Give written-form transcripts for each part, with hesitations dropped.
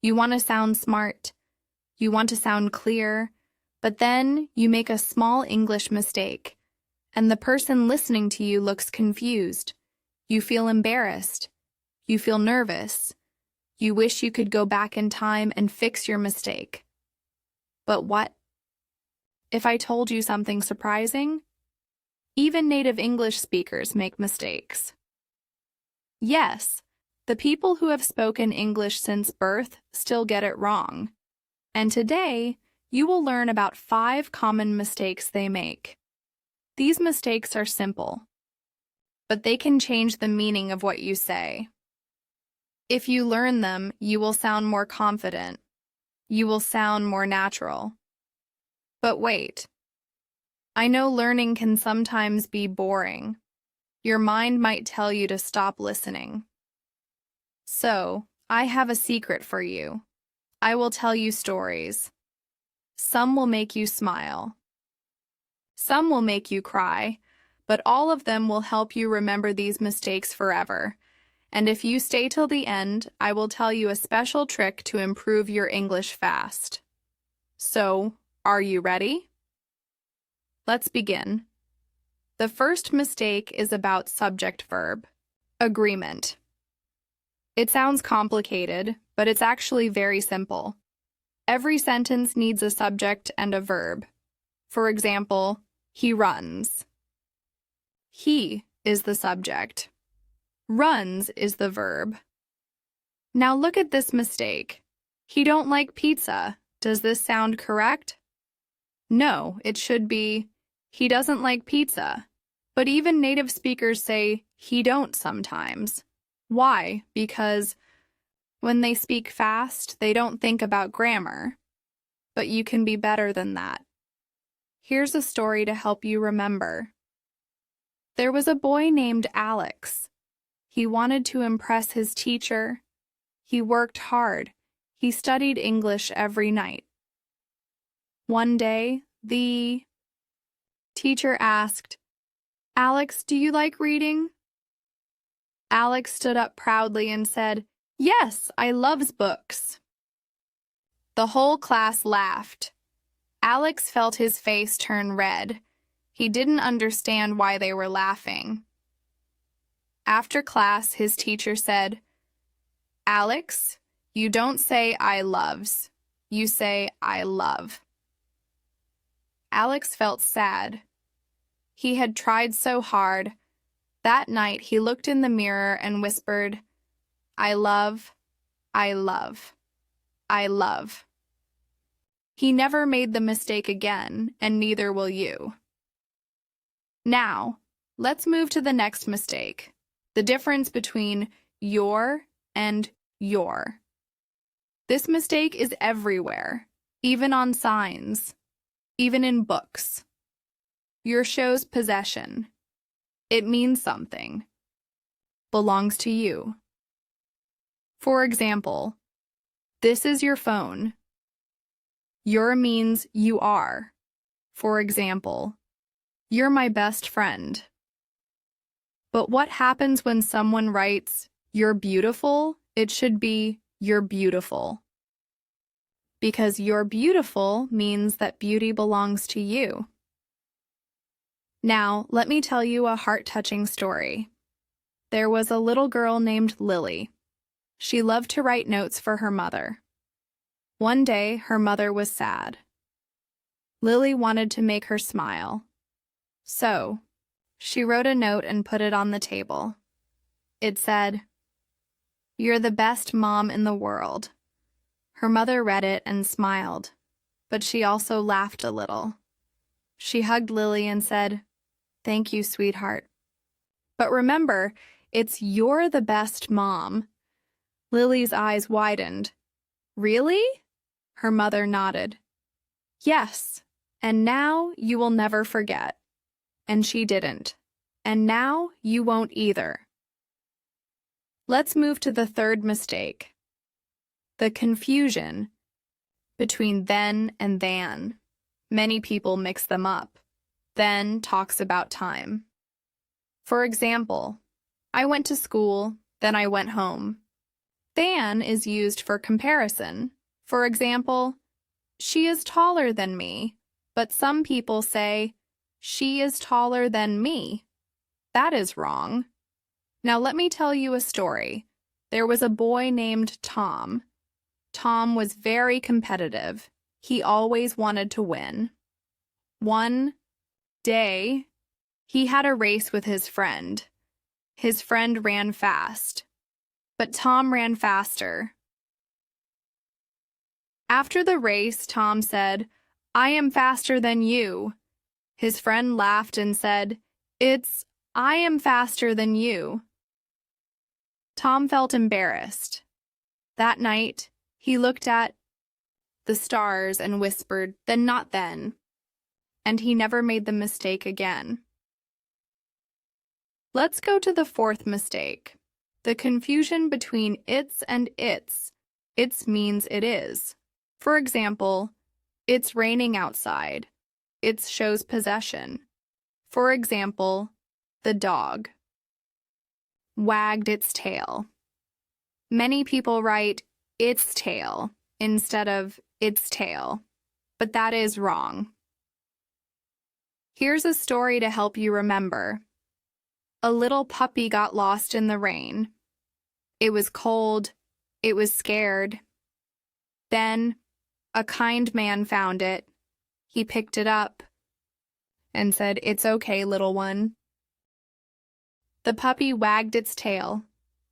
You want to sound smart. You want to sound clear, but then you make a small English mistake, and the person listening to you looks confused. You feel embarrassed. You feel nervous. You wish you could go back in time and fix your mistake. But what if I told you something surprising? Even native English speakers make mistakes. Yes, the people who have spoken English since birth still get it wrong. And today, you will learn about 5 common mistakes they make. These mistakes are simple, but they can change the meaning of what you say. If you learn them, you will sound more confident. You will sound more natural. But wait, I know learning can sometimes be boring. Your mind might tell you to stop listening. So, I have a secret for you. I will tell you stories. Some will make you smile. Some will make you cry, but all of them will help you remember these mistakes forever. And if you stay till the end, I will tell you a special trick to improve your English fast. So, are you ready? Let's begin. The first mistake is about subject-verb, agreement. It sounds complicated, but it's actually very simple. Every sentence needs a subject and a verb. For example, he runs. He is the subject. Runs is the verb. Now look at this mistake. He don't like pizza. Does this sound correct? No, it should be, he doesn't like pizza. But even native speakers say he don't sometimes. Why? Because when they speak fast, they don't think about grammar. But you can be better than that. Here's a story to help you remember. There was a boy named Alex. He wanted to impress his teacher. He worked hard. He studied English every night. One day, the teacher asked, "Alex, do you like reading?" Alex stood up proudly and said, "Yes, I loves books." The whole class laughed. Alex felt his face turn red. He didn't understand why they were laughing. After class, his teacher said, "Alex, you don't say I loves. You say I love." Alex felt sad. He had tried so hard. That night, he looked in the mirror and whispered, "I love, I love, I love." He never made the mistake again, and neither will you. Now, let's move to the next mistake, the difference between your and your. This mistake is everywhere, even on signs, even in books. Your shows possession. It means something. Belongs to you. For example, this is your phone. Your means you are. For example, you're my best friend. But what happens when someone writes, "You're beautiful"? It should be, "You're beautiful." Because you're beautiful means that beauty belongs to you. Now, let me tell you a heart-touching story. There was a little girl named Lily. She loved to write notes for her mother. One day, her mother was sad. Lily wanted to make her smile. So, she wrote a note and put it on the table. It said, "You're the best mom in the world." Her mother read it and smiled, but she also laughed a little. She hugged Lily and said, "Thank you, sweetheart. But remember, it's you're the best mom." Lily's eyes widened. "Really?" Her mother nodded. "Yes, and now you will never forget." And she didn't. And now you won't either. Let's move to the third mistake. The confusion between then and than. Many people mix them up. Then talks about time. For example, I went to school, then I went home. Than is used for comparison. For example, she is taller than me, but some people say, she is taller than me. That is wrong. Now let me tell you a story. There was a boy named Tom. Tom was very competitive. He always wanted to win. One day, he had a race with his friend. His friend ran fast, but Tom ran faster. After the race, Tom said, "I am faster than you." His friend laughed and said, "I am faster than you." Tom felt embarrassed. That night, he looked at the stars and whispered, "Then not then." And he never made the mistake again. Let's go to the fourth mistake. The confusion between it's and its. It's means it is. For example, it's raining outside. It shows possession. For example, the dog wagged its tail. Many people write its tail instead of its tail, but that is wrong. Here's a story to help you remember. A little puppy got lost in the rain. It was cold. It was scared. Then a kind man found it. He picked it up and said, "It's okay, little one." The puppy wagged its tail.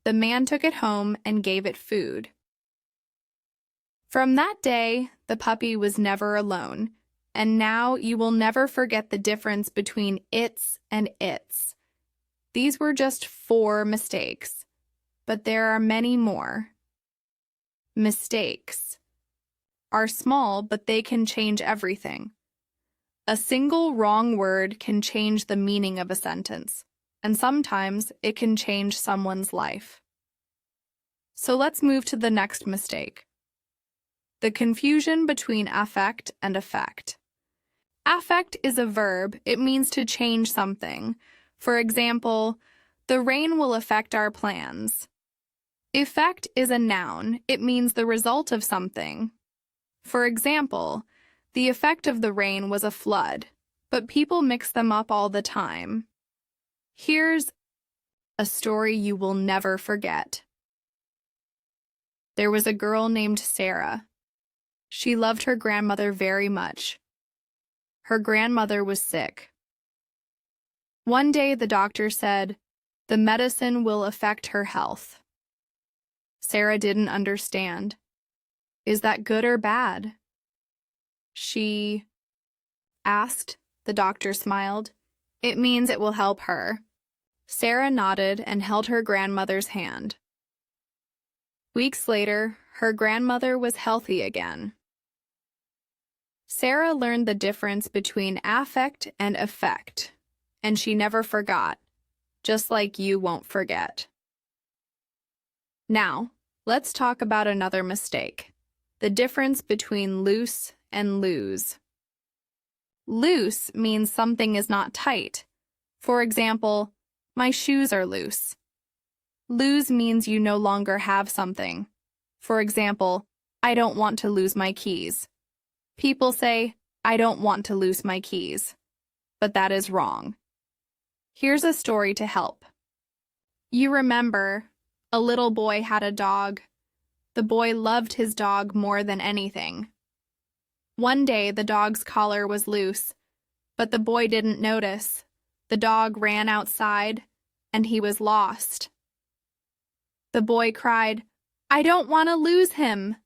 The man took it home and gave it food. From that day, the puppy was never alone, and now you will never forget the difference between its and its. These were just 4 mistakes, but there are many more. Mistakes are small, but they can change everything. A single wrong word can change the meaning of a sentence, and sometimes it can change someone's life. So let's move to the next mistake. The confusion between affect and effect. Affect is a verb. It means to change something. For example, the rain will affect our plans. Effect is a noun. It means the result of something. For example, the effect of the rain was a flood, but people mix them up all the time. Here's a story you will never forget. There was a girl named Sarah. She loved her grandmother very much. Her grandmother was sick. One day the doctor said, "The medicine will affect her health." Sarah didn't understand. "Is that good or bad?" she asked. The doctor smiled. "It means it will help her." Sarah nodded and held her grandmother's hand. Weeks later, her grandmother was healthy again. Sarah learned the difference between affect and effect, and she never forgot, just like you won't forget. Now, let's talk about another mistake, the difference between loose and lose. Loose means something is not tight. For example, my shoes are loose. Lose means you no longer have something. For example, I don't want to lose my keys. People say, "I don't want to lose my keys," but that is wrong. Here's a story to help. You remember, a little boy had a dog. The boy loved his dog more than anything. One day, the dog's collar was loose, but the boy didn't notice. The dog ran outside, and he was lost. The boy cried, "I don't want to lose him."